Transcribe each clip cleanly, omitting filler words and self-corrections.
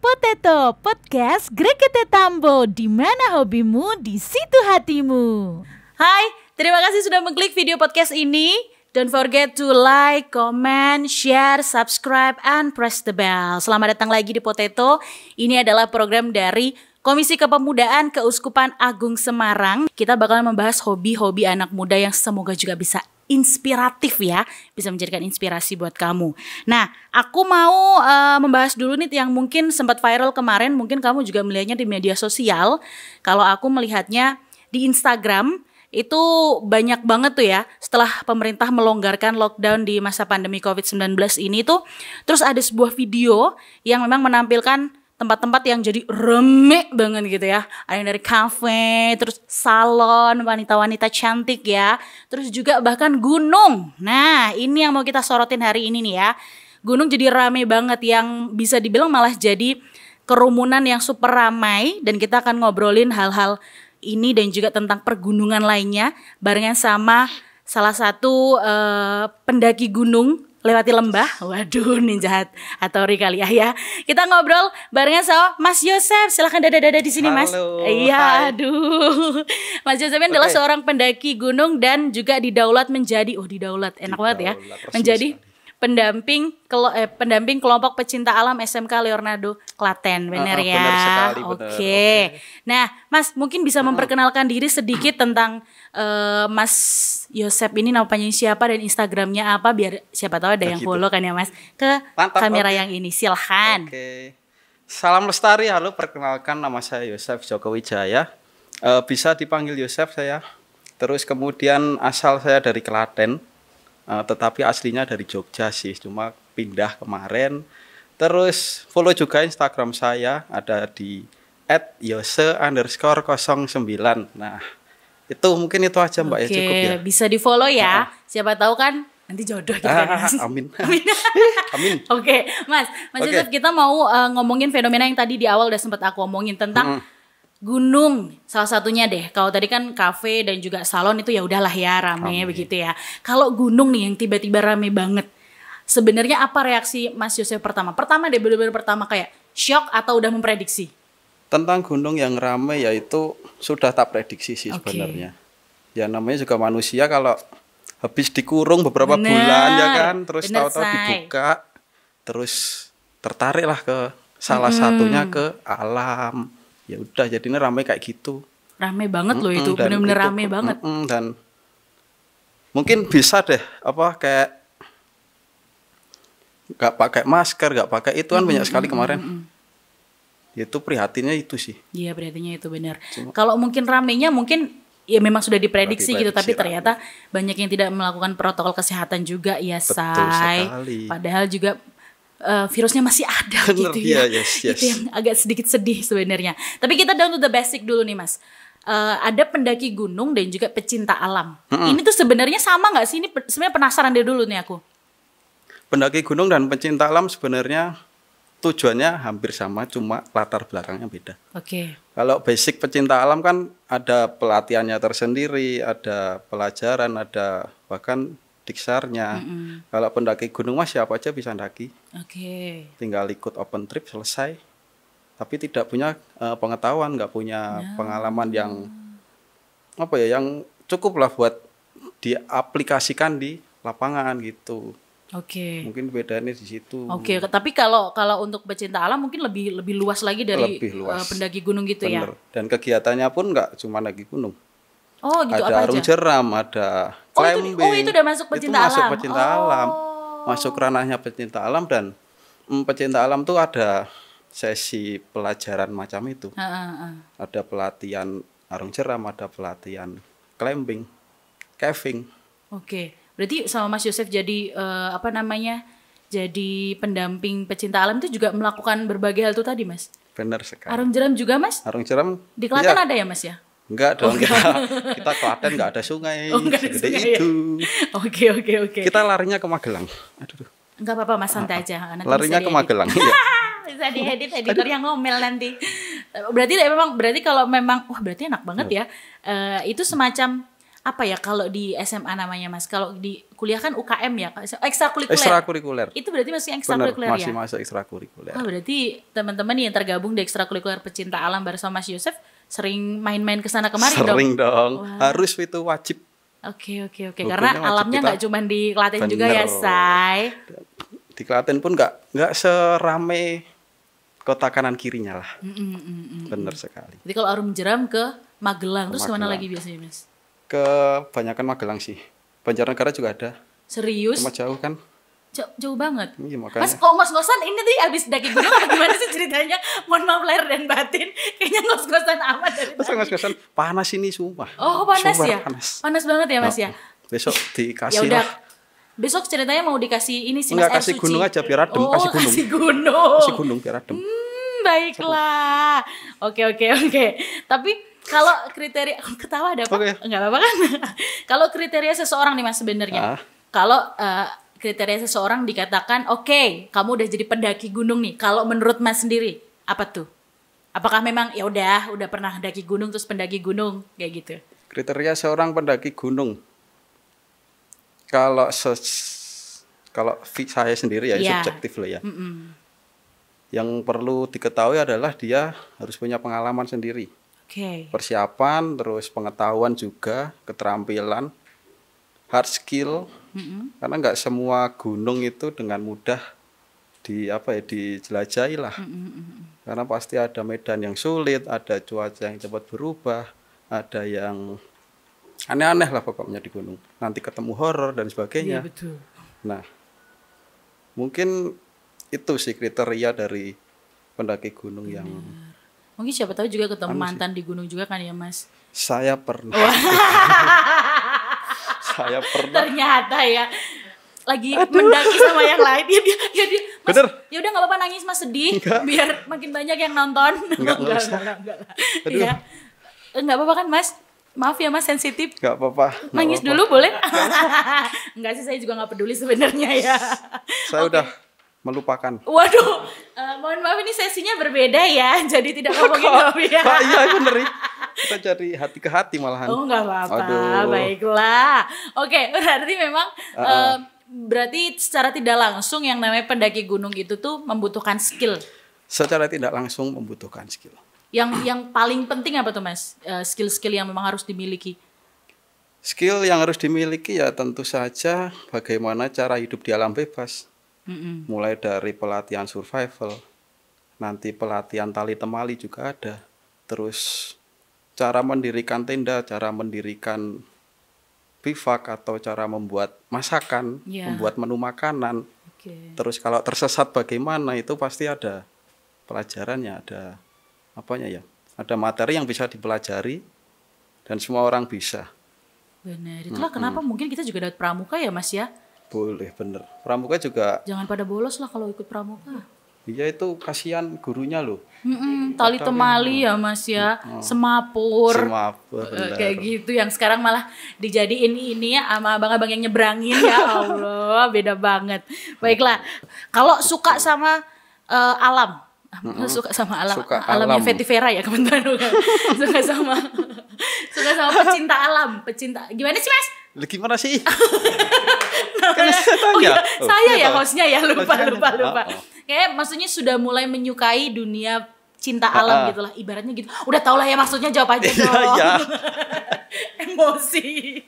Potato Podcast Grekete Tambo, di mana hobimu, di situ hatimu. Hai, terima kasih sudah mengklik video podcast ini. Don't forget to like, comment, share, subscribe, and press the bell. Selamat datang lagi di Potato. Ini adalah program dari Komisi Kepemudaan Keuskupan Agung Semarang. Kita bakal membahas hobi-hobi anak muda yang semoga juga bisa inspiratif ya, bisa menjadikan inspirasi buat kamu. Nah, aku mau membahas dulu nih yang mungkin sempat viral kemarin, mungkin kamu juga melihatnya di media sosial. Kalau aku melihatnya di Instagram, itu banyak banget tuh ya, setelah pemerintah melonggarkan lockdown di masa pandemi COVID-19 ini tuh, terus ada sebuah video yang memang menampilkan tempat-tempat yang jadi rame banget gitu ya. Ada yang dari kafe, terus salon, wanita-wanita cantik ya. Terus juga bahkan gunung. Nah, ini yang mau kita sorotin hari ini nih ya. Gunung jadi rame banget, yang bisa dibilang malah jadi kerumunan yang super ramai. Dan kita akan ngobrolin hal-hal ini dan juga tentang pergunungan lainnya barengan sama salah satu pendaki gunung lewati lembah. Waduh, ninja Hattori kali ya. Kita ngobrol barengan sama Mas Yosef. Silahkan dada-dada di sini, Mas. Iya, aduh. Mas Yosef ini adalah seorang pendaki gunung dan juga didaulat menjadi enak banget ya. Menjadi pendamping kelompok pecinta alam SMK Leonardo Klaten, benar ya? Benar sekali, benar. Oke. Nah, Mas mungkin bisa memperkenalkan diri sedikit tentang Mas Yosef ini, namanya siapa dan Instagramnya apa, biar siapa tahu ada yang follow kan ya Mas ke kamera yang ini. Silahkan. Oke. Salam lestari, halo, perkenalkan nama saya Yosef Joko Wijaya. Bisa dipanggil Yosef saya. Terus kemudian asal saya dari Klaten. Tetapi aslinya dari Jogja sih, cuma pindah kemarin. Terus follow juga Instagram saya, ada di @yose_09. Nah, itu mungkin itu aja Mbak. Ya cukup ya. Bisa di follow ya. Siapa tahu kan nanti jodoh gitu kan, Mas. Amin. Amin. Oke, Mas Yosef, kita mau ngomongin fenomena yang tadi di awal udah sempat aku omongin tentang gunung, salah satunya deh. Kalau tadi kan kafe dan juga salon itu ya udahlah ya rame begitu ya. Kalau gunung nih yang tiba-tiba rame banget, sebenarnya apa reaksi Mas Yosef pertama? Pertama deh, benar-benar pertama kayak shock atau udah memprediksi? Tentang gunung yang rame yaitu sudah tak prediksi sih sebenarnya. Ya namanya juga manusia, kalau habis dikurung beberapa bulan ya kan, terus tahu-tahu dibuka, terus tertarik lah ke salah satunya ke alam. Ya udah jadinya rame kayak gitu. Rame banget loh itu, benar-benar rame banget. Dan mungkin bisa deh kayak nggak pakai masker, nggak pakai itu kan banyak sekali kemarin. Itu prihatinnya itu sih. Iya, prihatinnya itu benar. Kalau mungkin ramenya mungkin ya memang sudah diprediksi gitu, tapi ternyata banyak yang tidak melakukan protokol kesehatan juga ya, Say. Padahal juga virusnya masih ada gitu ya. Itu yang agak sedikit sedih sebenarnya. Tapi kita down to the basic dulu nih, Mas. Ada pendaki gunung dan juga pecinta alam. Ini tuh sebenarnya sama nggak sih? Ini sebenarnya penasaran deh dulu nih aku. Pendaki gunung dan pecinta alam sebenarnya tujuannya hampir sama, cuma latar belakangnya beda. Oke. Kalau basic pecinta alam kan ada pelatihannya tersendiri, ada pelajaran, ada bahkan diksarnya. Kalau pendaki gunung mas siapa aja bisa daki. Oke. Tinggal ikut open trip selesai. Tapi tidak punya pengetahuan, nggak punya pengalaman yang yang cukup lah buat diaplikasikan di lapangan gitu. Oke. Mungkin bedanya di situ. Oke, tapi kalau untuk pecinta alam mungkin lebih luas lagi dari pendaki gunung gitu. Bener. Ya. Dan kegiatannya pun nggak cuma lagi gunung. Oh gitu, ada apa arung aja? Jeram, ada climbing. Itu udah masuk pecinta alam. Masuk pecinta alam. Masuk ranahnya pecinta alam, dan pecinta alam tuh ada sesi pelajaran macam itu. Ada pelatihan arung jeram, ada pelatihan climbing, caving. Oke. Berarti sama Mas Yosef jadi jadi pendamping pecinta alam itu juga melakukan berbagai hal itu tadi, Mas? Benar sekali. Arung jeram juga, Mas? Arung jeram di Klaten ada ya, Mas ya? Enggak dong, kita Klaten nggak ada sungai, segede itu. Oke. Kita larinya ke Magelang. Aduh. Enggak apa-apa, Mas, santai aja. Nanti larinya ke Magelang. Ya. Bisa diedit editor yang ngomel nanti. Berarti kalau memang berarti enak banget ya. Itu semacam apa ya kalau di SMA namanya Mas? Kalau di kuliah kan UKM ya, ekstrakurikuler. Ekstrakurikuler. Itu berarti masih Bener, ekstrakurikuler ya? masih masuk ekstrakurikuler. Oh, berarti teman-teman yang tergabung di ekstrakurikuler pecinta alam bersama Mas Yosef sering main-main ke sana kemari dong? Sering dong. Wah. Harus itu wajib. Oke. Hukumnya Karena wajib alamnya kita- nggak cuma di Klaten juga ya, Bener. Say. Di Klaten pun nggak serame kota kanan kirinya lah. Bener sekali. Jadi kalau Arum Jeram ke Magelang, terus kemana Magelang. lagi biasanya Mas? Kebanyakan Magelang sih. Banjarnegara juga ada. Serius? Cuma jauh kan. Jauh banget. Iya, makanya. Mas kok ngos-ngosan ini tadi abis daki gunung apa gimana sih ceritanya? Mohon maaf lahir dan batin. Kayaknya ngos-ngosan amat dari Terus tadi. ngos-ngosan panas ini sumpah. Oh panas Sumpah ya? Panas. Panas banget ya Mas ya? Besok Ya dikasih udah. lah. Besok ceritanya mau dikasih ini sih Mas, Enggak, air kasih suci. gunung aja biar adem, Oh, kasih gunung. kasih gunung. Kasih gunung biar adem. Baiklah. Oke. Tapi kalau kriteria ketawa ada apa? Oke. Enggak apa-apa kan? Kalau kriteria seseorang nih Mas sebenarnya. Ah. Kalau kriteria seseorang dikatakan, oke, kamu udah jadi pendaki gunung nih. Kalau menurut Mas sendiri, apa tuh? Apakah memang ya udah pernah daki gunung terus pendaki gunung kayak gitu? Kriteria seorang pendaki gunung. Kalau saya sendiri ya, Iya. subjektif loh ya. Yang perlu diketahui adalah dia harus punya pengalaman sendiri. Oke. Persiapan, terus pengetahuan juga, keterampilan, hard skill. Karena nggak semua gunung itu dengan mudah dijelajahi lah. Karena pasti ada medan yang sulit, ada cuaca yang cepat berubah, ada yang aneh-aneh lah pokoknya di gunung. Nanti ketemu horor dan sebagainya. Iya betul. Nah, mungkin itu sih kriteria dari pendaki gunung yang Mungkin siapa tahu juga ketemu mantan di gunung juga kan ya Mas? saya pernah. Saya pernah. Ternyata ya lagi mendaki sama yang lain dia Mas, Bener. ya udah nggak apa-apa nangis Mas sedih Enggak. biar makin banyak yang nonton. Enggak usah. Enggak. Aduh. Ya. Nggak apa-apa kan Mas? Maaf ya Mas sensitif. Nggak apa-apa. nggak Nangis apa-apa. dulu boleh? Enggak sih saya juga nggak peduli sebenarnya ya. Saya udah melupakan. Waduh, mohon maaf ini sesinya berbeda ya, jadi tidak ngomongin hobi ya. Pak, iya bener nih. Kita jadi hati ke hati malahan. Oh nggak apa-apa, Aduh. baiklah. Oke, berarti memang berarti secara tidak langsung yang namanya pendaki gunung itu tuh membutuhkan skill. Secara tidak langsung membutuhkan skill. Yang paling penting apa tuh Mas? Skill-skill yang memang harus dimiliki. Skill yang harus dimiliki ya tentu saja bagaimana cara hidup di alam bebas. Mulai dari pelatihan survival, nanti pelatihan tali temali juga ada. Terus cara mendirikan tenda, cara mendirikan bivak atau cara membuat masakan, Ya. membuat menu makanan. Oke. Terus kalau tersesat bagaimana itu pasti ada pelajarannya, ada apanya ya? Ada materi yang bisa dipelajari dan semua orang bisa. Benar. Itulah kenapa mungkin kita juga dapat pramuka ya Mas ya. Boleh, bener. Pramuka juga, Jangan pada bolos lah kalau ikut pramuka. iya itu kasihan gurunya loh. Tali temali ya Mas ya, semapur. Semapur, bener. Kayak gitu yang sekarang malah dijadiin ini ya sama abang-abang yang nyebrangin ya Allah beda banget. Baiklah, kalau suka sama alam, suka sama alam, Suka alamnya alam. Vetivera ya kebetulan bukan? suka sama pecinta alam, pecinta gimana sih Mas? Lah, gimana sih? Kan saya tanya. saya ya tahu. hostnya ya lupa. Oh. Kayak maksudnya sudah mulai menyukai dunia cinta alam gitu lah, ibaratnya gitu. Udah tau lah ya maksudnya jawab aja dong. Iya. Emosi.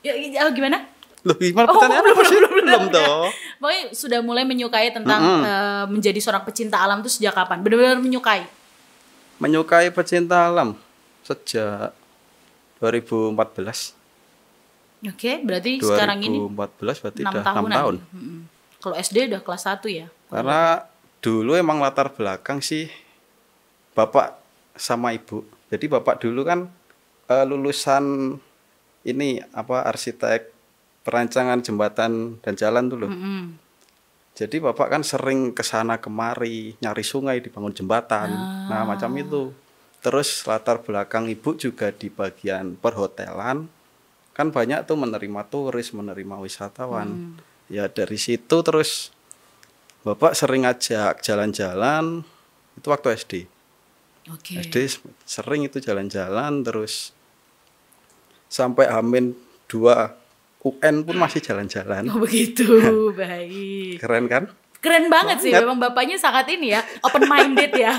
Ya, gimana? Loh, gimana pertanyaan apa sih? Belum toh. Pokoknya sudah mulai menyukai tentang menjadi seorang pecinta alam itu sejak kapan? Benar-benar menyukai. Menyukai pecinta alam sejak 2014. Oke, berarti sekarang ini 2014 berarti 6 udah 6 tahunan. tahun. Kalau SD udah kelas 1 ya. Karena dulu emang latar belakang sih bapak sama ibu. Jadi bapak dulu kan lulusan ini apa arsitek perancangan jembatan dan jalan dulu. Jadi bapak kan sering kesana kemari nyari sungai dibangun jembatan. Nah macam itu. Terus latar belakang ibu juga di bagian perhotelan. Kan banyak tuh menerima turis, menerima wisatawan. Ya dari situ terus bapak sering ajak jalan-jalan. Itu waktu SD. Oke. SD sering itu jalan-jalan terus sampai H-2 UN pun masih jalan-jalan. Oh begitu, baik. Keren kan? Keren banget sih, memang bapaknya sangat ini ya, open minded ya.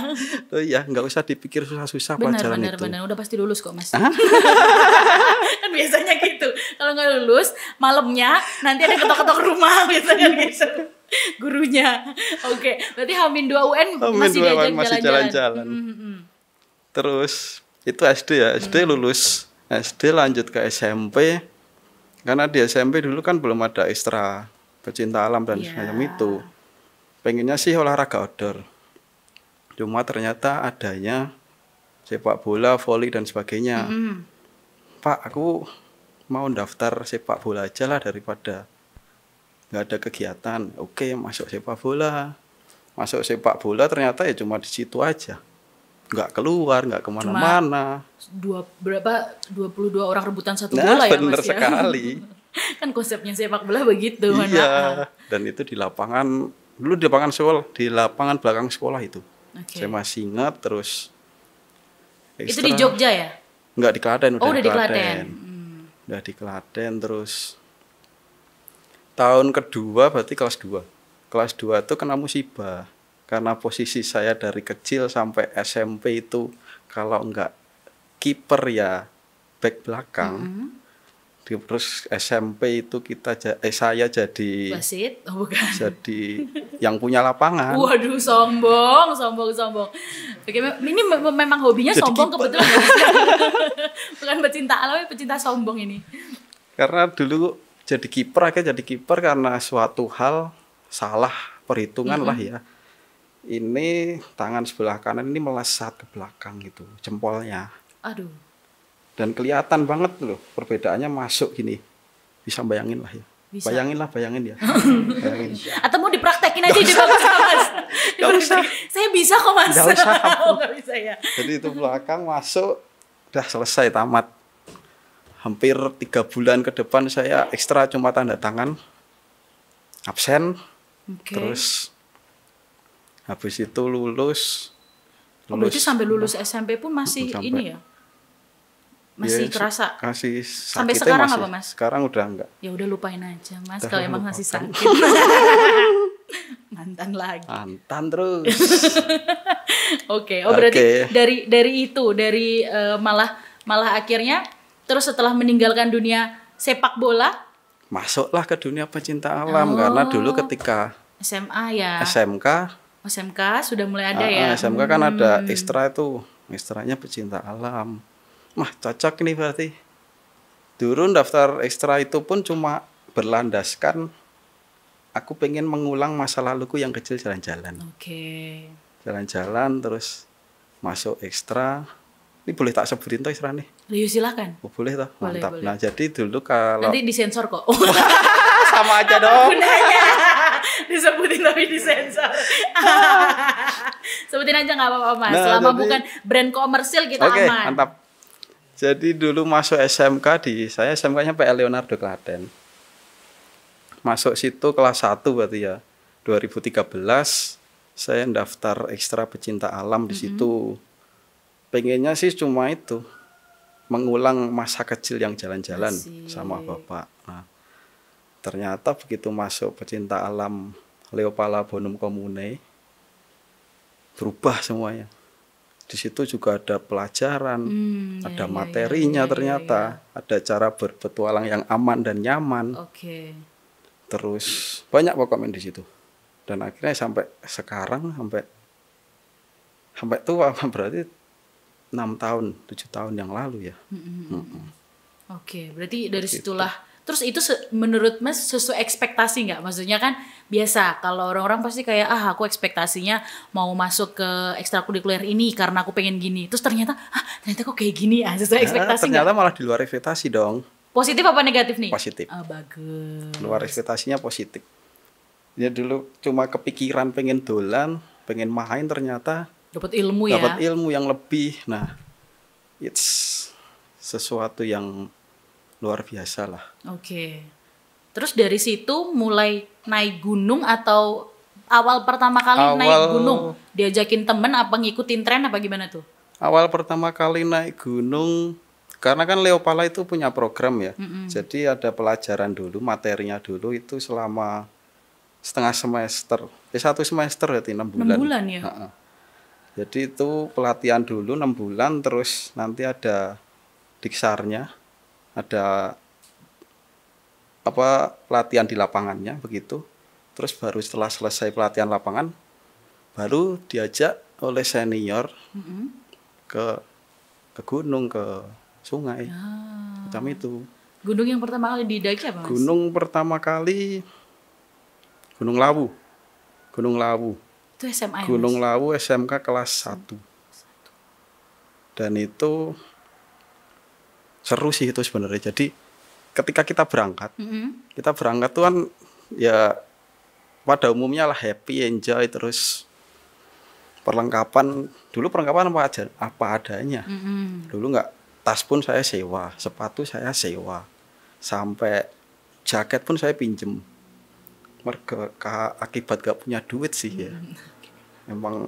Oh iya, nggak usah dipikir susah-susah pelajaran itu. Benar, udah pasti lulus kok mas. Kan biasanya gitu, kalau nggak lulus malamnya nanti ada ketok-ketok rumah biasanya gitu. Gurunya. Oke, berarti H-2 UN masih diajak jalan-jalan. Terus itu SD ya, SD lulus, SD lanjut ke SMP. Karena di SMP dulu kan belum ada ekstra pecinta alam dan semacam itu. Pengennya sih olahraga outdoor. Cuma ternyata adanya sepak bola, voli dan sebagainya. Pak, aku mau daftar sepak bola aja lah daripada nggak ada kegiatan. Oke, masuk sepak bola. Masuk sepak bola ternyata ya cuma di situ aja. Nggak keluar, nggak kemana-mana. 22 orang rebutan satu bola ya bener mas ya. sekali. Kan konsepnya sepak bola begitu. Iya. Dan itu di lapangan, dulu di lapangan sekolah, di lapangan belakang sekolah itu. Saya masih ingat. Terus ekstra, itu di Jogja ya? Enggak, di Klaten. Udah di Klaten. Udah di Klaten. Terus tahun kedua berarti kelas 2. Kelas 2 itu kena musibah. Karena posisi saya dari kecil sampai SMP itu kalau enggak kiper ya back belakang. Terus SMP itu saya jadi wasit, bukan. Jadi yang punya lapangan. Waduh, sombong. Ini memang hobinya jadi sombong keeper. Kebetulan. Bukan pecinta alam, pecinta sombong ini. Karena dulu jadi kiper karena suatu hal salah perhitungan lah ya. Ini tangan sebelah kanan ini melesat ke belakang gitu, jempolnya. Aduh. Dan kelihatan banget loh perbedaannya masuk gini. Bisa bayangin lah ya. Bisa. Bayangin ya. Bayangin. Atau mau dipraktekin aja di bagus mas. Gak usah. Saya bisa kok mas. Gak usah. Gak bisa ya. Jadi itu belakang masuk, udah selesai tamat. Hampir 3 bulan ke depan saya ekstra cuma tanda tangan, absen. Terus habis itu lulus. Berarti sampai lulus SMP pun masih ini ya? Masih kerasa? Masih sampai sekarang masih, apa mas? Sekarang udah enggak. Ya udah lupain aja mas, kalau emang masih sakit. Mantan lagi. Mantan terus. Oke, berarti dari malah akhirnya terus setelah meninggalkan dunia sepak bola masuklah ke dunia pecinta alam. Karena dulu ketika SMA ya. SMK sudah mulai ada ya. SMK kan ada ekstranya pecinta alam. Cocok nih berarti. Dulu daftar ekstra itu pun cuma berlandaskan aku pengen mengulang masa laluku yang kecil jalan-jalan. Jalan-jalan terus masuk ekstra. Ini boleh tak sebutin toh ekstra nih? Ya silakan. Boleh toh? Mantap. Boleh. Nah, jadi dulu kalau nanti disensor kok. Sama aja dong. Disebutin tapi disensor. Sebutin aja nggak apa-apa mas. Selama bukan brand komersil kita aman. Oke, mantap. Jadi dulu masuk SMK saya SMK-nya PL Leonardo Klaten. Masuk situ kelas 1 berarti ya. 2013 saya daftar ekstra pecinta alam di situ. Pengennya sih cuma itu, mengulang masa kecil yang jalan-jalan sama bapak. Nah, ternyata begitu masuk pecinta alam Leopala Bonum Comune, berubah semuanya. Di situ juga ada pelajaran, ada materinya ternyata, ada cara berpetualang yang aman dan nyaman. Terus banyak pokoknya di situ. Dan akhirnya sampai sekarang, sampai tua berarti 6 tahun, 7 tahun yang lalu ya. Berarti dari situlah. Terus itu menurut mas sesuai ekspektasi nggak? Maksudnya kan biasa kalau orang-orang pasti kayak aku ekspektasinya mau masuk ke ekstrakurikuler ini karena aku pengen gini. Terus ternyata kok kayak gini ya, sesuai ekspektasi ternyata gak? Malah di luar ekspektasi dong. Positif apa negatif nih? Positif. Bagus. Luar ekspektasinya positif. Ya dulu cuma kepikiran pengen dolan, pengen main, ternyata dapat ilmu ya. Dapat ilmu yang lebih. Nah, it's sesuatu yang luar biasa lah. Terus dari situ mulai naik gunung atau awal pertama kali naik gunung diajakin temen apa ngikutin tren apa gimana tuh? Awal pertama kali naik gunung Karena kan Leopala itu punya program ya. Jadi ada pelajaran dulu, materinya dulu itu selama setengah semester. 1 semester berarti 6 bulan. 6 bulan ya? Jadi itu pelatihan dulu 6 bulan, terus nanti ada diksarnya, ada pelatihan di lapangannya begitu. Terus baru setelah selesai pelatihan lapangan, baru diajak oleh senior ke gunung, ke sungai, macam itu. Gunung yang pertama kali didaki apa, Mas? Gunung pertama kali Gunung Lawu. Gunung Lawu. Itu SMA ya, Gunung Mas? Lawu SMK kelas 1. Dan itu seru sih itu sebenarnya. Jadi ketika kita berangkat tuh kan ya pada umumnya lah happy, enjoy, terus perlengkapan apa adanya. Dulu nggak, tas pun saya sewa, sepatu saya sewa, sampai jaket pun saya pinjem. Akibat gak punya duit sih ya. Emang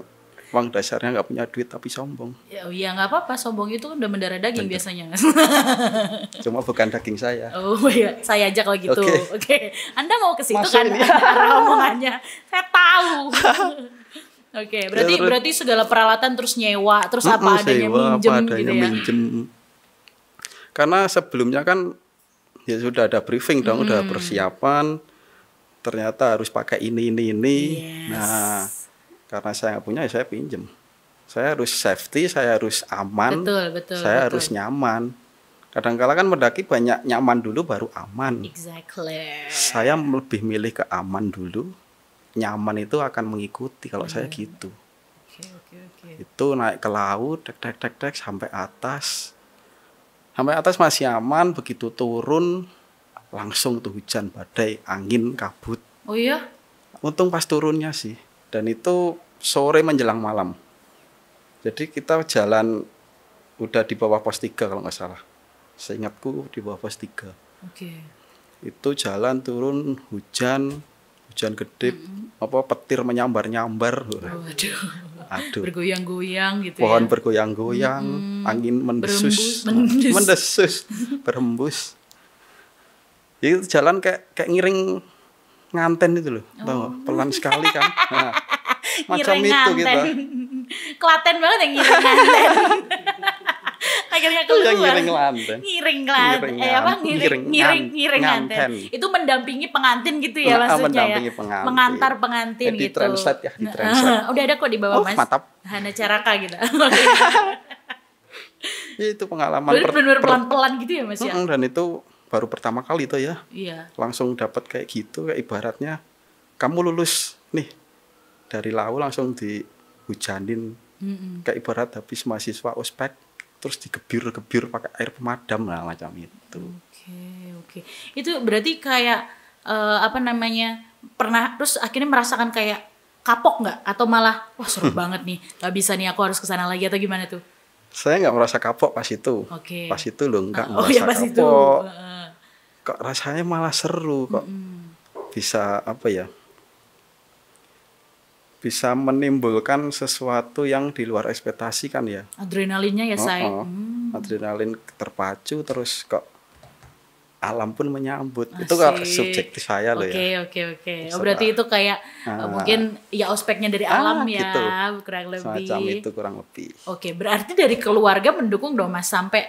dasarnya gak punya duit tapi sombong. Ya nggak apa-apa, sombong itu kan udah mendarah daging biasanya. Cuma bukan daging saya. Oh iya, saya aja kalau gitu. Oke. Anda mau ke situ kan ini. arah omongannya. Saya tahu. Oke, berarti segala peralatan terus nyewa, terus apa adanya minjem gitu ya. Karena sebelumnya kan ya sudah ada briefing dong, udah persiapan. Ternyata harus pakai ini. Yes. Nah, karena saya nggak punya ya saya pinjem. Saya harus safety, saya harus aman, betul, saya harus nyaman. Kadang-kala kan mendaki banyak nyaman dulu baru aman. Exactly. Saya lebih milih ke aman dulu. Nyaman itu akan mengikuti kalau saya gitu. Oke. Itu naik ke laut, tek sampai atas. Sampai atas masih aman, begitu turun langsung tuh hujan, badai, angin, kabut. Oh iya? Untung pas turunnya sih. Dan itu sore menjelang malam. Jadi kita jalan udah di bawah pos 3 kalau nggak salah. Seingatku di bawah pos 3. Oke. Itu jalan turun hujan gede, petir menyambar-nyambar. Aduh. Bergoyang-goyang gitu. Pohon ya. bergoyang-goyang, angin mendesus. Berembus. Itu jalan kayak ngiring nganten itu loh, pelan sekali kan. Nah, macam itu kita. Klaten banget yang ngiring nganten. Akhirnya keluar. Ngiring nganten. Ngiring nganten. Itu mendampingi pengantin gitu ya maksudnya ya. Mengantar pengantin di gitu. Translate ya, di translate. Udah ada kok di bawah, Mas. Mantap. Hana Caraka gitu. Itu pengalaman benar-benar pelan-pelan gitu ya, Mas ya. Dan itu baru pertama kali itu ya. Iya. Langsung dapat kayak gitu, kayak ibaratnya kamu lulus nih dari Lawu langsung dihujanin. Kayak ibarat habis mahasiswa ospek terus digebir pakai air pemadam lah macam itu. Oke. Itu berarti kayak pernah terus akhirnya merasakan kayak kapok nggak atau malah wah seru banget nih, nggak bisa nih aku harus kesana lagi atau gimana tuh? Saya nggak merasa kapok pas itu. Pas itu loh nggak merasa pas kapok. Itu. Kok rasanya malah seru kok. Bisa bisa menimbulkan sesuatu yang di luar ekspektasi kan ya. Adrenalinnya ya, saya. Adrenalin terpacu terus kok alam pun menyambut. Asik. Itu kalau subjektif saya loh ya. Oke. Berarti itu kayak mungkin ya ospeknya dari alam ya, gitu. kurang lebih. Semacam itu kurang lebih. Oke, berarti dari keluarga mendukung dong Mas sampai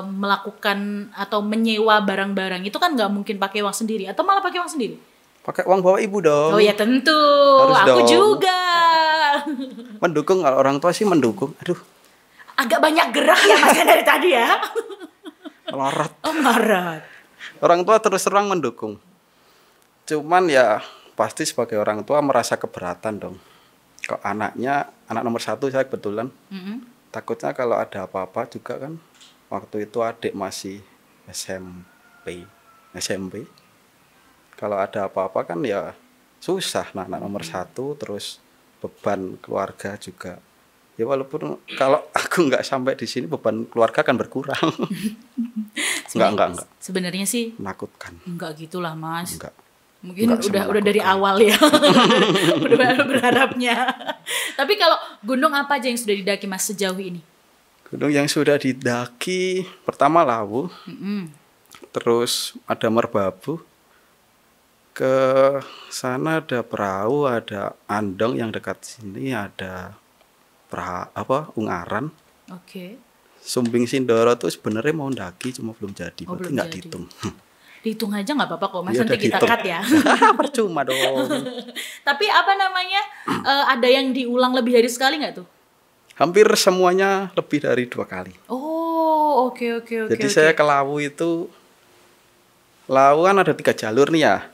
melakukan atau menyewa barang-barang itu kan nggak mungkin pakai uang sendiri atau malah pakai uang sendiri? Pakai uang bawa ibu dong. Oh ya tentu. Aku dong. Juga. Mendukung, kalau orang tua sih mendukung. Aduh. Agak banyak gerak ya Mas dari tadi ya. Melarat. Melarat. Orang tua terus terang mendukung. Cuman ya pasti sebagai orang tua merasa keberatan dong. Kok anak nomor 1 saya kebetulan. Takutnya kalau ada apa-apa juga kan. Waktu itu adik masih SMP. Kalau ada apa-apa kan ya susah. Nah, anak nomor 1 terus beban keluarga juga. Ya walaupun kalau aku nggak sampai di sini beban keluarga kan berkurang. Enggak. Sebenarnya sih menakutkan. Enggak gitulah Mas. Enggak. Mungkin udah dari awal ya. Udah berharapnya. Tapi kalau gunung apa aja yang sudah didaki Mas sejauh ini? Gunung yang sudah didaki pertama Lawu, terus ada Merbabu. Ke sana ada perahu, ada Andong yang dekat sini, ada Ungaran. Oke. Sumbing Sindoro tuh sebenarnya mau ndaki cuma belum jadi, Oh, berarti belum nggak jadi. dihitung. Dihitung aja nggak apa-apa kok, Mas. Iya, Nanti udah kita dihitung. cut ya. Percuma dong. Tapi apa namanya, ada yang diulang lebih dari sekali nggak tuh? Hampir semuanya lebih dari 2 kali. Oh, oke. Jadi saya ke Lawu itu, Lawu kan ada 3 jalur nih ya.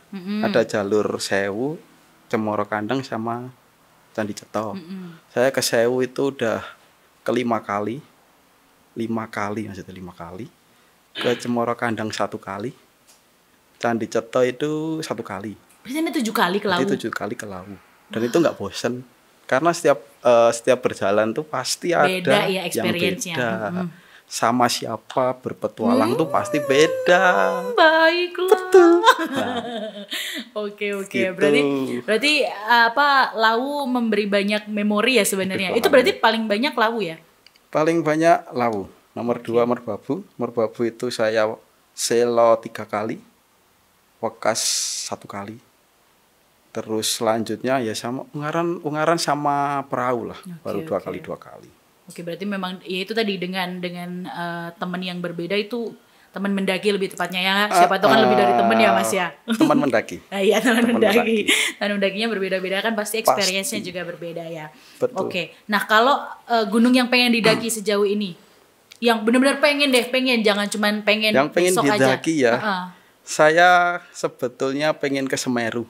Ada jalur Sewu, Cemoro Kandang sama Candi Ceto. Saya ke Sewu itu udah ke 5 kali. 5 kali, maksudnya 5 kali. Ke Cemoro Kandang 1 kali. Candi Ceto itu 1 kali. Berarti Anda 7 kali ke Lawu? Jadi 7 kali ke Lawu. Dan itu nggak bosen. Karena setiap berjalan tuh pasti Beda ada ya yang experience-nya. beda. Sama siapa berpetualang tuh pasti beda. Baiklah. Betul. Oke. Gitu. Berarti Lawu memberi banyak memori ya sebenarnya. Itu Itu berarti paling banyak Lawu ya? Paling banyak Lawu. Nomor 2 Merbabu. Merbabu itu saya selo 3 kali. Wekas 1 kali. Terus selanjutnya ya sama Ungaran sama perahu lah. Baru 2 kali. Oke, berarti memang ya itu tadi dengan teman yang berbeda itu teman mendaki lebih tepatnya ya. Siapa tahu kan lebih dari teman ya Mas ya. Teman mendaki. Nah, iya teman mendaki. mendaki. Teman mendakinya berbeda-beda kan pasti experience-nya juga berbeda ya. Betul. Oke. Nah, kalau gunung yang pengen didaki sejauh ini, yang benar-benar pengen jangan cuman pengen Yang pengen besok didaki aja. ya. Saya sebetulnya pengen ke Semeru.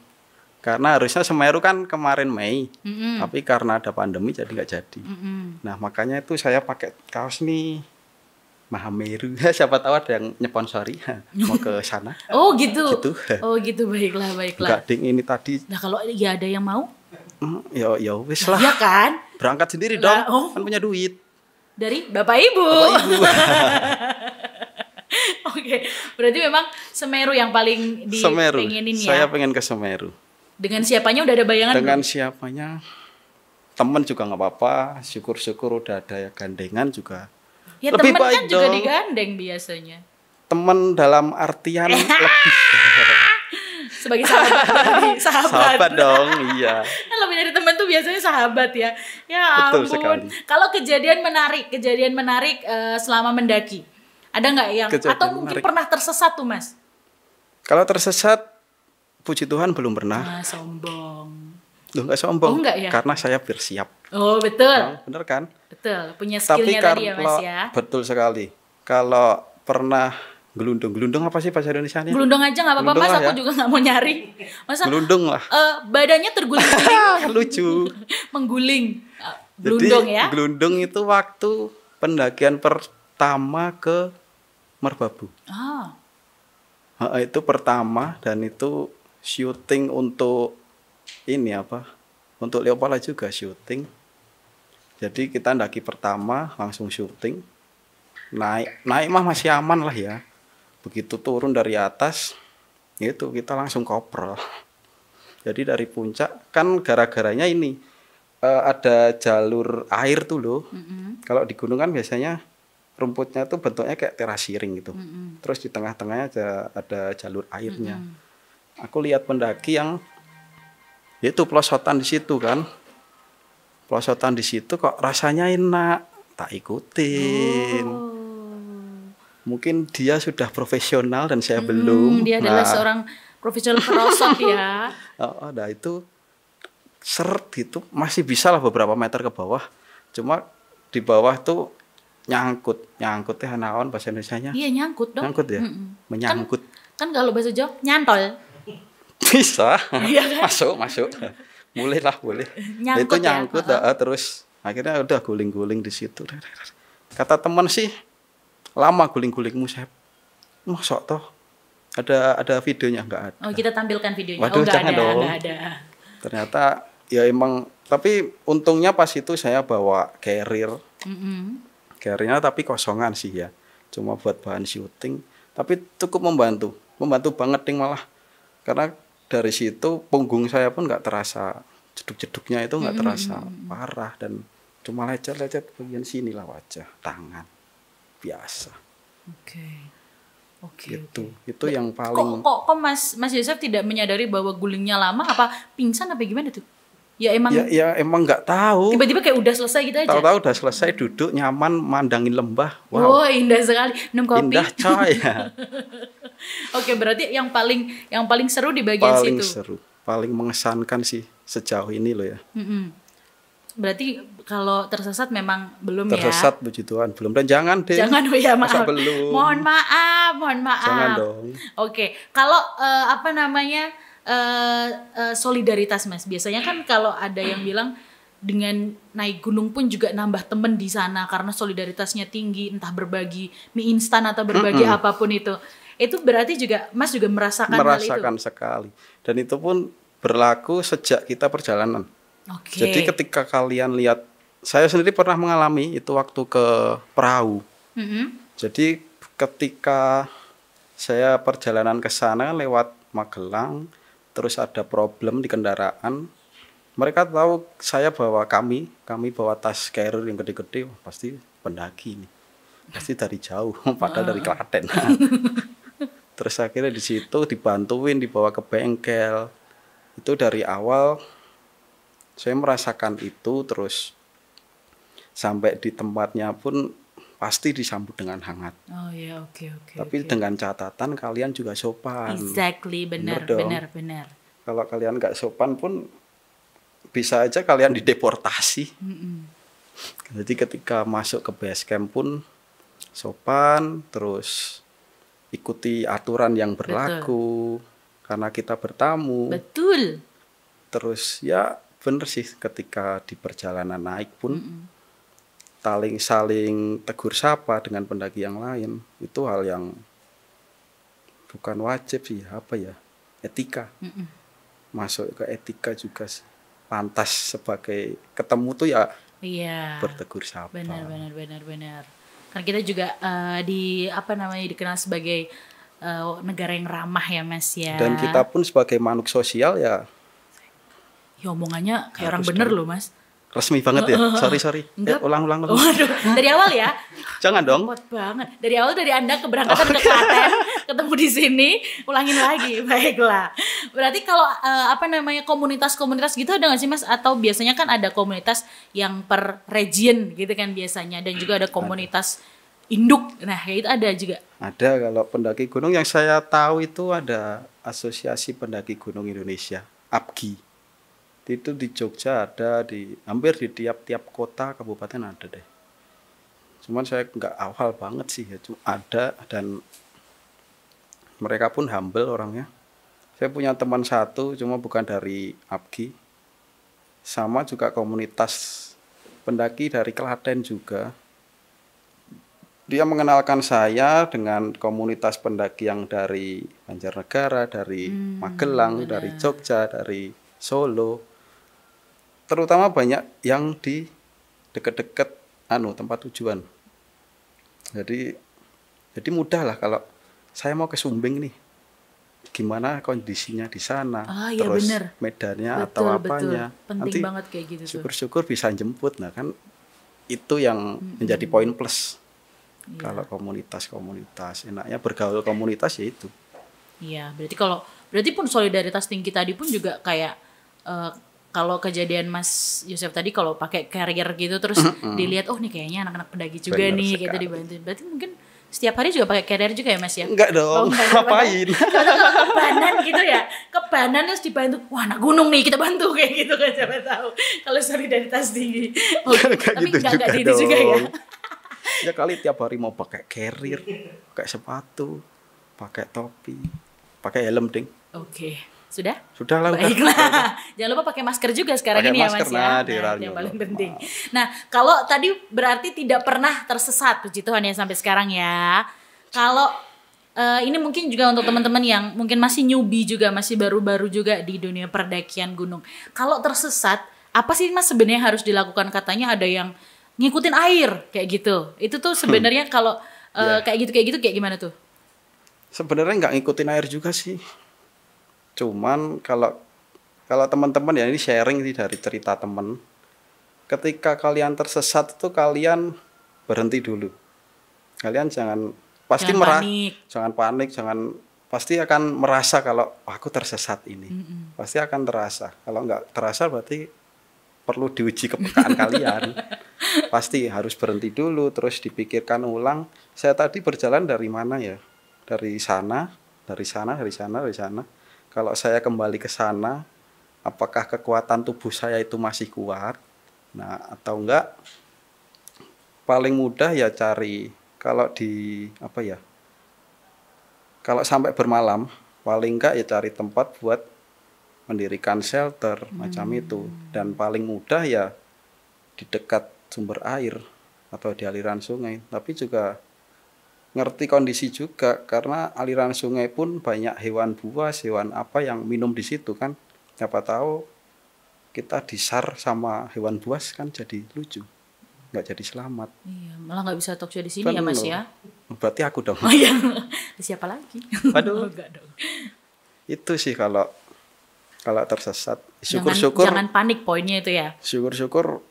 Karena harusnya Semeru kan kemarin Mei. Tapi karena ada pandemi jadi nggak jadi. Nah, makanya itu saya pakai kaos nih Mahameru. Siapa tahu ada yang nyponsori mau ke sana. Oh gitu. Gitu. Oh gitu, baiklah. Enggak ding ini tadi. Nah, kalau ya ada yang mau? Ya wis lah. Iya kan? Berangkat sendiri Lah, dong. Kan punya duit. Dari Bapak Ibu. Oke, berarti memang Semeru yang paling Semeru. dipengenin ya. Saya pengen ke Semeru. Dengan siapanya udah ada bayangan Dengan belum? siapanya temen juga nggak apa-apa. Syukur-syukur udah ada ya gandengan juga. Ya Lebih temen kan baik juga dong. digandeng biasanya. Temen dalam artian lebih Sebagai sahabat berarti, sahabat dong, iya. Kan lebih dari teman tuh biasanya sahabat ya. Ya Betul ampun. sekali. Kalau kejadian menarik selama mendaki. Ada nggak yang Kejadian atau mungkin menarik. pernah tersesat tuh, Mas? Kalau tersesat, puji Tuhan belum pernah. Nah, sombong. Loh, nggak sombong. Oh, nggak ya? Karena saya bersiap. Oh, betul. Nah, bener kan? Betul, punya Tapi skillnya tadi ya Mas ya. betul sekali. Kalau pernah gelundung apa sih bahasa Indonesia nya? Gelundung aja nggak apa-apa Gelundung Mas, lah aku ya. juga nggak mau nyari. Masa Gelundung lah. badannya terguling-guling, Lucu. mengguling. Jadi Gelundung ya. gelundung itu waktu pendakian pertama ke Merbabu. Ah, Itu pertama dan itu syuting untuk ini apa? Untuk Leopala juga syuting. Jadi kita ndaki pertama langsung syuting. Naik mah masih aman lah ya. Begitu turun dari atas itu kita langsung koprol. Jadi dari puncak kan gara-garanya ini ada jalur air tuh loh. Kalau di gunung kan biasanya rumputnya tuh bentuknya kayak terasiring gitu. Terus di tengah-tengahnya ada jalur airnya. Aku lihat pendaki yang itu pelosotan di situ kan. Pelosotan di situ kok rasanya enak, tak ikutin. Mungkin dia sudah profesional dan saya belum. Dia adalah seorang profesional pelosok ya. Nah itu seret gitu, masih bisa lah beberapa meter ke bawah. Cuma di bawah tuh nyangkut teh naon bahasa Indonesianya? Iya nyangkut dong. Nyangkut ya? Menyangkut. Kan kalau bahasa Jawa nyantol. Bisa. Iya kan? Masuk. Boleh. Nyangkut Itu ya? nyangkut terus akhirnya udah guling-guling di situ. Kata teman sih lama guling-gulingmu, Sep. Masuk toh? Ada videonya enggak ada. Oh, kita tampilkan videonya. Waduh, enggak jangan ada, dong. enggak ada. Ternyata ya emang, tapi untungnya pas itu saya bawa carrier. Carriernya tapi kosongan sih ya. Cuma buat bahan syuting, tapi cukup membantu banget ding malah. Karena dari situ punggung saya pun nggak terasa jeduk-jeduknya itu nggak terasa parah dan Cuma lecet-lecet bagian sini lah, wajah, tangan. Biasa. Oke. Gitu. Itu yang paling Kok Mas Yosef tidak menyadari bahwa gulingnya lama, apa pingsan apa gimana tuh? Ya emang ya emang nggak tahu. tiba-tiba kayak udah selesai gitu aja. Tahu-tahu udah selesai, duduk nyaman mandangin lembah. Wow. Oh, indah sekali. Minum kopi. Indah coy. Ya. Oke, berarti yang paling seru di bagian Paling situ. seru, paling mengesankan sih sejauh ini loh ya. Berarti kalau tersesat memang belum Tersesat puji Tuhan belum, dan jangan deh. ya. Jangan, oh ya, Masa maaf. belum. Mohon maaf. Jangan dong. Oke, kalau apa namanya solidaritas Mas. Biasanya kan kalau ada yang bilang dengan naik gunung pun juga nambah temen di sana karena solidaritasnya tinggi, entah berbagi mie instan atau berbagi apapun itu. Itu berarti juga Mas juga merasakan hal itu. Merasakan sekali. Dan itu pun berlaku sejak kita perjalanan. Oke. Jadi ketika kalian lihat, saya sendiri pernah mengalami itu waktu ke perahu. Jadi ketika saya perjalanan ke sana lewat Magelang, terus ada problem di kendaraan, mereka tahu saya bawa kami bawa tas carrier yang gede-gede, pasti pendaki ini, pasti dari jauh, padahal dari Klaten. Terus akhirnya di situ dibantuin, dibawa ke bengkel. Itu dari awal saya merasakan itu, terus sampai di tempatnya pun pasti disambut dengan hangat. Oh ya, oke. Tapi dengan catatan kalian juga sopan. Exactly, benar. Kalau kalian nggak sopan pun bisa aja kalian dideportasi. Jadi ketika masuk ke base camp pun sopan, terus ikuti aturan yang berlaku. Karena kita bertamu. Betul. Terus ya bener sih, ketika di perjalanan naik pun saling tegur sapa dengan pendaki yang lain. Itu hal yang bukan wajib sih, apa ya, etika. Masuk ke etika juga pantas sebagai ketemu tuh ya bertegur sapa. Benar. Karena kita juga dikenal sebagai negara yang ramah ya Mas ya. Dan kita pun sebagai makhluk sosial ya. Ya omongannya kayak orang bener loh Mas. Resmi banget ya. Sorry. Ulang. Waduh, dari awal ya. Jangan dong. Kuat banget. Dari awal, dari Anda keberangkatan ke Klaten, ketemu di sini, ulangin lagi. Baiklah. Berarti kalau komunitas-komunitas gitu ada nggak sih Mas? Atau biasanya kan ada komunitas yang per region gitu kan biasanya, dan juga ada komunitas induk. Nah, kayak itu ada juga. Ada, kalau pendaki gunung yang saya tahu itu ada Asosiasi Pendaki Gunung Indonesia, APGI. Itu di Jogja ada, hampir di tiap kota kabupaten ada deh. Cuman saya nggak hafal banget sih ya, cuma ada, dan mereka pun humble orangnya. Saya punya teman satu, cuma bukan dari APGI. Sama juga komunitas pendaki dari Klaten juga. Dia mengenalkan saya dengan komunitas pendaki yang dari Banjarnegara, dari Magelang, dari Jogja, dari Solo. Terutama banyak yang di dekat-dekat tempat tujuan. Jadi mudah lah kalau saya mau ke Sumbing nih. Gimana kondisinya di sana, terus bener. Medannya atau apanya. Penting nanti banget kayak gitu. Syukur-syukur bisa jemput. Nah kan itu yang menjadi poin plus. Kalau komunitas enaknya bergaul komunitas ya itu. Iya, berarti pun solidaritas tinggi tadi pun juga kayak kalau kejadian Mas Yosef tadi kalau pakai carrier gitu terus dilihat nih kayaknya anak-anak pendaki juga bener nih sekali. Gitu dibantu. Berarti mungkin setiap hari juga pakai carrier juga ya Mas ya? Enggak dong, ngapain? Kebanan gitu ya, kebanan terus dibantu. Wah, anak gunung nih kita bantu kayak gitu kan, siapa tahu. Kalau solidaritas tinggi. Tapi enggak gitu juga ya. Ya kali tiap hari mau pakai carrier, pakai sepatu, pakai topi, pakai helm ding. Oke. Sudah lah. Baiklah. Jangan lupa pakai masker juga sekarang ini ya Mas ya. Yang paling penting. Nah, kalau tadi berarti tidak pernah tersesat, puji Tuhan ya sampai sekarang ya. Kalau ini mungkin juga untuk teman-teman yang mungkin masih newbie juga, masih baru-baru juga di dunia perdakian gunung. Kalau tersesat, apa sih Mas sebenarnya harus dilakukan? Katanya ada yang ngikutin air kayak gitu. Itu tuh sebenarnya kalau kayak gitu kayak gimana tuh? Sebenarnya nggak ngikutin air juga sih. Cuman kalau teman-teman ya, ini sharing sih dari cerita teman. ketika kalian tersesat itu kalian berhenti dulu. Kalian jangan panik, pasti akan merasa kalau aku tersesat ini. Pasti akan terasa. Kalau nggak terasa berarti perlu diuji kepekaan kalian. Pasti harus berhenti dulu, terus dipikirkan ulang. Saya tadi berjalan dari mana ya? Dari sana. Kalau saya kembali ke sana, apakah kekuatan tubuh saya itu masih kuat? Nah, atau enggak? Paling mudah ya cari, kalau sampai bermalam, paling enggak ya cari tempat buat mendirikan shelter macam itu. Dan paling mudah ya di dekat sumber air atau di aliran sungai. Tapi juga ngerti kondisi juga, karena aliran sungai pun banyak hewan buas, hewan apa yang minum di situ kan. Siapa tahu kita disar sama hewan buas kan jadi lucu. Nggak jadi selamat. Iya, malah nggak bisa talk show di sini ya Mas ya. Berarti aku dong. Oh iya, siapa lagi? Aduh. Enggak dong. Itu sih kalau tersesat. Syukur-syukur. Jangan panik, poinnya itu ya. Syukur-syukur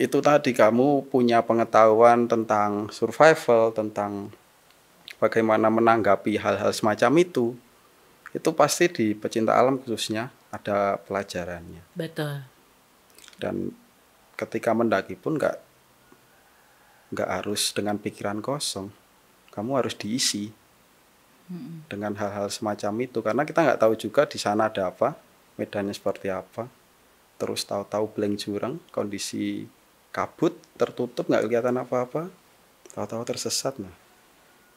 itu tadi kamu punya pengetahuan tentang survival, tentang bagaimana menanggapi hal-hal semacam itu. Itu pasti di pecinta alam khususnya ada pelajarannya. Betul. Dan ketika mendaki pun nggak harus dengan pikiran kosong, kamu harus diisi dengan hal-hal semacam itu, karena kita nggak tahu juga di sana ada apa, medannya seperti apa, terus tahu-tahu blank jurang, kondisi kabut, tertutup nggak kelihatan apa-apa, tahu-tahu tersesat. Nah,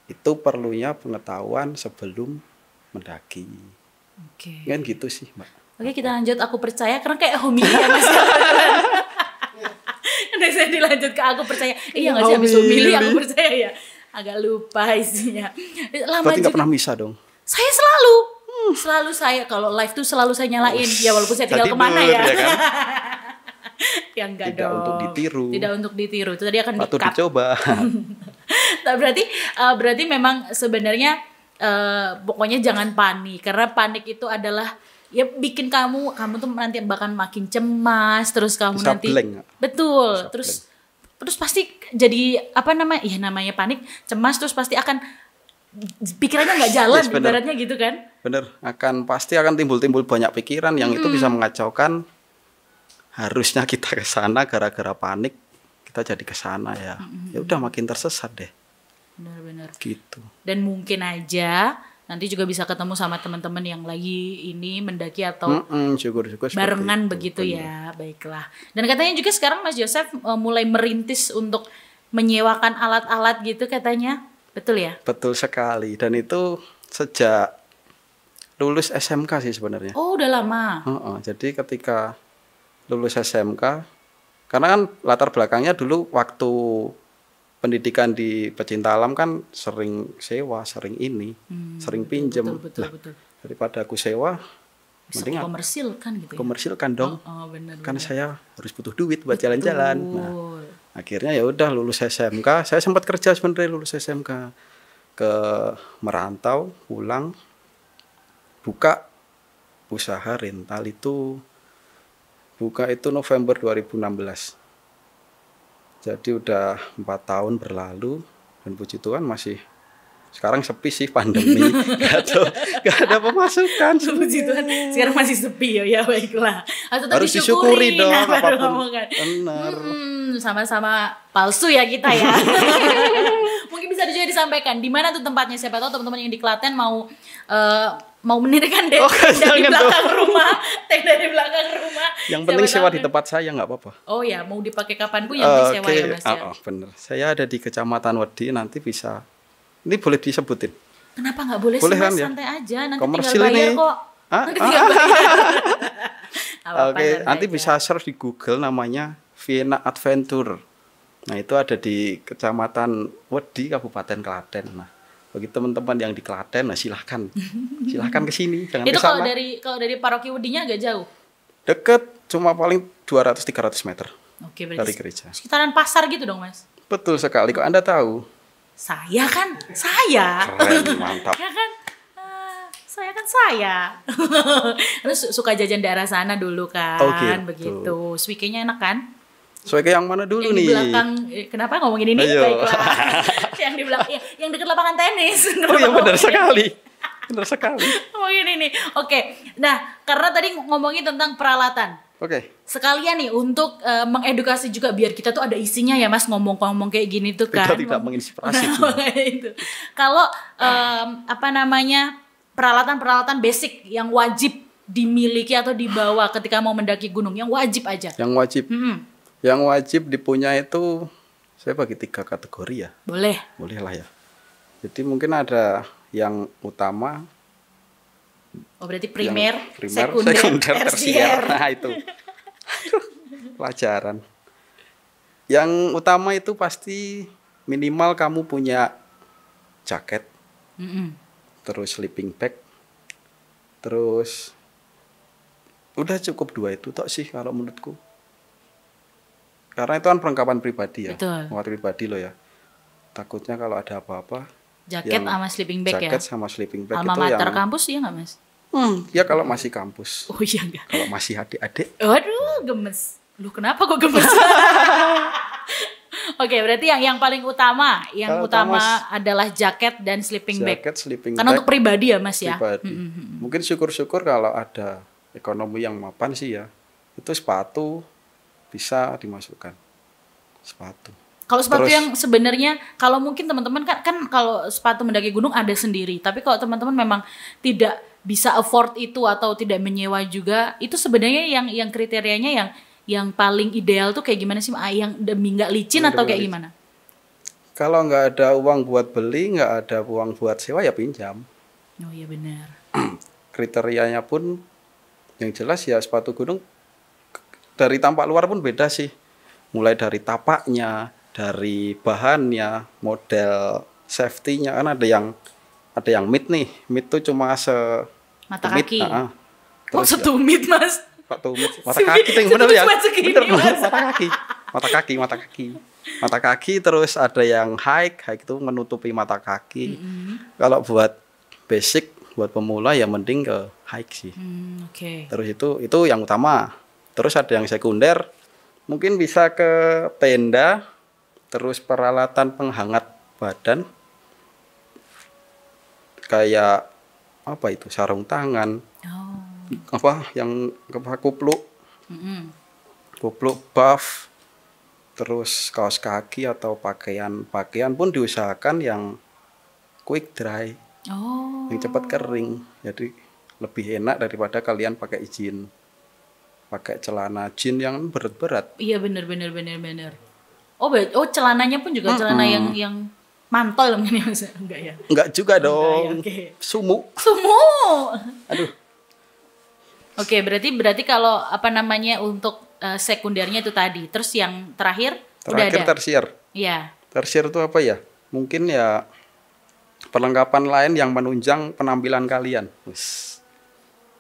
itu perlunya pengetahuan sebelum mendaki. Oke. Kan gitu sih, Mbak. Oke, kita lanjut. Aku percaya, karena kayak homili ya Mas. Udah saya dilanjut ke aku percaya. Iya nggak sih, habis homili aku percaya ya. Agak lupa isinya. Berarti nggak pernah misa dong? Saya selalu saya kalau live tuh selalu saya nyalain. Ya walaupun saya tinggal kemana ya. Ya kan? Ya enggak tidak dong. Tidak untuk ditiru. Itu tadi akan patut dicoba. Nah, berarti memang sebenarnya pokoknya jangan panik, karena panik itu adalah ya bikin kamu tuh nanti bahkan makin cemas, terus kamu bisa nanti blank. Betul. Bisa Terus pasti jadi namanya panik, cemas, terus pasti akan pikirannya nggak jalan, yes, ibaratnya gitu kan. Bener, pasti akan timbul banyak pikiran yang itu bisa mengacaukan. Harusnya kita ke sana, gara-gara panik kita jadi ke sana ya. Ya udah makin tersesat deh. Benar-benar. Gitu. Dan mungkin aja nanti juga bisa ketemu sama teman-teman yang lagi ini mendaki atau syukur-syukur barengan begitu ya. Baiklah. Dan katanya juga sekarang Mas Joseph mulai merintis untuk menyewakan alat-alat gitu katanya. Betul ya? Betul sekali. Dan itu sejak lulus SMK sih sebenarnya. Oh, udah lama. Jadi ketika lulus SMK, karena kan latar belakangnya dulu waktu pendidikan di pecinta alam kan sering sewa, sering pinjem. Betul. Daripada aku sewa, mending komersilkan gitu ya. Komersilkan dong. Bener. Kan saya harus butuh duit buat jalan-jalan. Nah, akhirnya ya udah lulus SMK, saya sempat kerja sebenarnya lulus SMK. Ke merantau, pulang, buka usaha rental itu. Buka itu November 2016. Jadi udah 4 tahun berlalu dan puji Tuhan masih sekarang sepi sih pandemi. Gak ada pemasukan. Puji Tuhan sekarang masih sepi ya baiklah. Harus disyukuri dong apapun. Benar. Sama-sama palsu ya kita ya. Mungkin bisa juga disampaikan di mana tuh tempatnya, siapa tahu teman-teman yang di Klaten mau mendirikan dari belakang rumah, dari belakang rumah. Yang penting sewa di tempat saya nggak apa-apa. Oh ya, mau dipakai kapan pun yang penting sewa ya Mas ya. Bener. Saya ada di Kecamatan Wedi, nanti bisa. Ini boleh disebutin? Kenapa nggak boleh sih Mas? Kan, santai aja, nanti komersil tinggal bayar ini. kok. Nanti tinggal bayar. Oke, nanti bisa search di Google namanya Vienna Adventure. Nah itu ada di Kecamatan Wedi, Kabupaten Klaten. Nah bagi teman-teman yang di Klaten, nah silahkan ke sini, jangan itu kesana. Kalau dari paroki Wedinya agak jauh? Deket, cuma paling 200-300 meter. Oke, dari gereja. Sekitaran pasar gitu dong Mas? Betul sekali, kok Anda tahu? Saya. Keren, mantap. Ya kan? Saya. Terus suka jajan daerah sana dulu kan, gitu. Begitu. Swikenya enak kan? Sesuai ke yang mana dulu Yang nih? di belakang, kenapa ngomongin ini? Ayo. Baiklah. Yang di belakang, yang dekat lapangan tenis. Oh iya benar Ngomongin sekali. Benar sekali. ngomongin ini. Oke. Nah, karena tadi ngomongin tentang peralatan. Oke. Sekalian nih untuk mengedukasi juga biar kita tuh ada isinya ya Mas ngomong-ngomong kayak gini tuh kan. Kita tidak menginspirasi. Itu. Kalau apa namanya peralatan-peralatan basic yang wajib dimiliki atau dibawa ketika mau mendaki gunung yang wajib aja. Yang wajib. Yang wajib dipunya itu saya bagi 3 kategori ya. Boleh. Boleh lah ya. Jadi mungkin ada yang utama. Oh berarti primer, sekunder, tersier. tersier. Nah itu pelajaran. Yang utama itu pasti minimal kamu punya jaket, terus sleeping bag, terus udah cukup 2 itu tok sih kalau menurutku. Karena itu kan perlengkapan pribadi ya, perlengkapan pribadi lo ya. Takutnya kalau ada apa-apa. Jaket sama sleeping bag ya. Jaket sama sleeping bag alma itu mater yang. kampus ya nggak Mas? Ya kalau masih kampus. Oh iya enggak. Kalau masih adik-adik. Waduh gemes. Lu kenapa kok gemes? Oke, berarti yang paling utama, yang utama adalah jaket dan sleeping bag. Jaket, sleeping Karena bag. untuk pribadi ya Mas ya. Pribadi. Mungkin syukur-syukur kalau ada ekonomi yang mapan sih ya. Itu sepatu bisa dimasukkan. Sepatu. Kalau sepatu Terus, yang sebenarnya kalau mungkin teman-teman kan kalau sepatu mendaki gunung ada sendiri. Tapi kalau teman-teman memang tidak bisa afford itu atau tidak menyewa juga, itu sebenarnya yang kriterianya yang paling ideal tuh kayak gimana sih? Yang demi nggak licin atau kayak gimana? Kalau nggak ada uang buat beli, nggak ada uang buat sewa ya pinjam. Oh iya benar. Kriterianya pun yang jelas ya sepatu gunung dari tampak luar pun beda sih. Mulai dari tapaknya, dari bahannya, model safety-nya kan ada yang mid nih. Mid tuh cuma mata kaki. Terus setumit Mas. Mata kaki itu yang benar ya. Benar mata kaki. Mata kaki terus ada yang high itu menutupi mata kaki. Kalau buat basic buat pemula ya mending ke high sih. Terus itu yang utama. Terus ada yang sekunder, mungkin bisa ke tenda, terus peralatan penghangat badan, kayak apa itu sarung tangan, apa yang kupluk, kupluk buff, terus kaos kaki atau pakaian pun diusahakan yang quick dry, yang cepat kering, jadi lebih enak daripada kalian pakai pakai celana jeans yang berat-berat. Iya benar. Oh celananya pun juga celana yang mantol namanya enggak ya? Enggak juga dong. Enggak, ya, okay. Sumu. Aduh. Oke, berarti kalau apa namanya untuk sekundernya itu tadi. Terus yang terakhir udah ada. Tersier. Iya. Tersier itu apa ya? Mungkin ya perlengkapan lain yang menunjang penampilan kalian.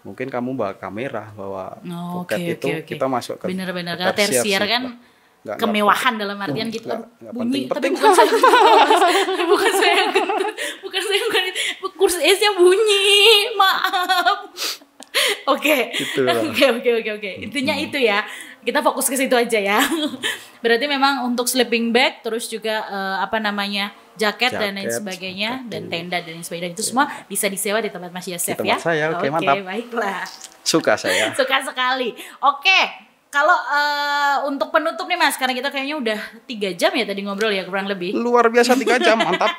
Mungkin kamu bawa kamera, bawa pocket okay. Kita masuk ke bener-bener karena tersier kan kemewahan dalam artian gitu bunyi penting. Tapi bukan saya kursi esnya bunyi, maaf. Oke. Intinya itu ya. Kita fokus ke situ aja ya. Berarti memang untuk sleeping bag terus juga jaket dan lain sebagainya dan tenda dan lain sebagainya itu semua bisa disewa di tempat Mas Yosef ya. Saya, oke, mantap. Baiklah. Suka saya. Suka sekali. Oke. Kalau untuk penutup nih Mas, karena kita kayaknya udah 3 jam ya tadi ngobrol ya kurang lebih. Luar biasa 3 jam, mantap.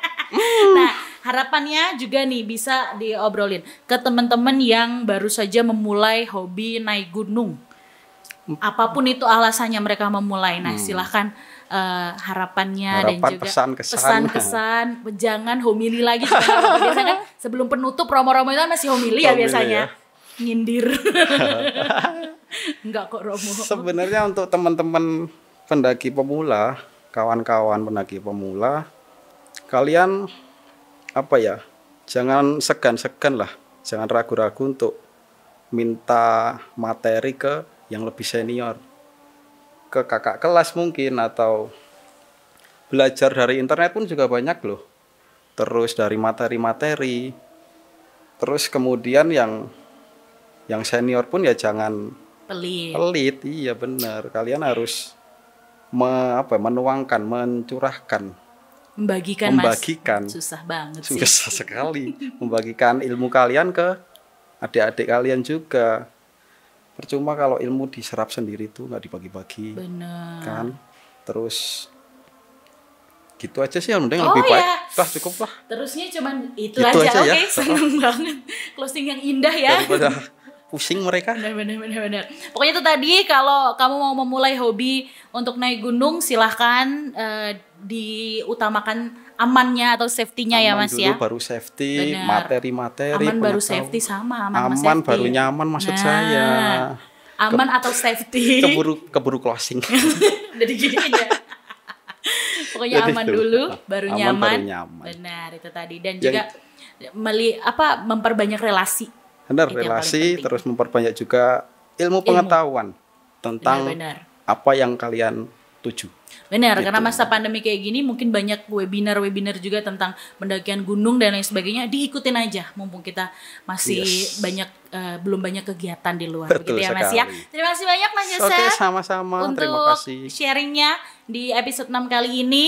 Nah, harapannya juga nih bisa diobrolin ke teman-teman yang baru saja memulai hobi naik gunung. Apapun itu alasannya mereka memulai. Nah, silahkan harapannya dan juga pesan-kesan. Jangan homili lagi. Biasanya kan sebelum penutup Romo-Romo itu kan masih homili ya biasanya. Nyindir. Enggak kok Romo. Sebenarnya untuk teman-teman pendaki pemula, kawan-kawan pendaki pemula, kalian jangan segan-segan lah, jangan ragu-ragu untuk minta materi ke yang lebih senior, ke kakak kelas mungkin, atau belajar dari internet pun juga banyak loh. Terus dari materi-materi, terus kemudian yang senior pun ya jangan pelit. Iya benar, kalian harus menuangkan, mencurahkan, Membagikan. Mas. Susah banget sih. Susah sekali. Membagikan ilmu kalian ke adik-adik kalian juga. Percuma kalau ilmu diserap sendiri tuh nggak dibagi-bagi. Benar. Kan? Terus gitu aja sih yang penting lebih baik. Lah cukup lah. Terusnya cuman itu Gitu aja. aja ya. Oke, seneng banget. Closing yang indah ya. Daripada pusing mereka. Benar. Pokoknya itu tadi, kalau kamu mau memulai hobi untuk naik gunung, silahkan diutamakan amannya atau safety-nya ya Mas dulu, ya. baru safety, Benar. materi-materi. Aman baru safety sama aman baru nyaman maksud saya. Aman atau safety. Keburu closing. Udah diginiin ya. Pokoknya Jadi aman itu. dulu, baru Aman, nyaman. baru nyaman. Benar, itu tadi. Dan juga memperbanyak relasi. Benar, Itu yang paling relasi, penting. terus memperbanyak juga ilmu pengetahuan tentang Benar. apa yang kalian tuju. Benar, Gitu. karena masa pandemi kayak gini mungkin banyak webinar juga tentang pendakian gunung dan lain sebagainya. Diikutin aja, mumpung kita masih belum banyak kegiatan di luar. Betul Begitu ya Mas ya. sekali. Terima kasih banyak Mas Yosef. Oke, sama-sama. Untuk Terima kasih. sharingnya di episode 6 kali ini.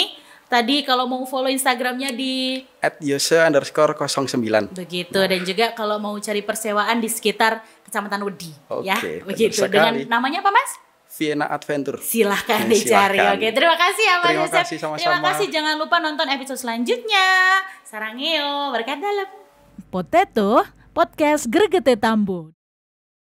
Tadi kalau mau follow Instagramnya di @yose_09. begitu, dan juga kalau mau cari persewaan di sekitar Kecamatan Wedi, ya Oke, begitu. betul sekali. Dengan namanya apa Mas? Vienna Adventure. Silahkan dicari. Silahkan. Oke, terima kasih ya Mas Terima Yosef. kasih, sama-sama. Terima kasih, jangan lupa nonton episode selanjutnya. Sarangeo, berkat dalam. Potato Podcast Gregete Tambo.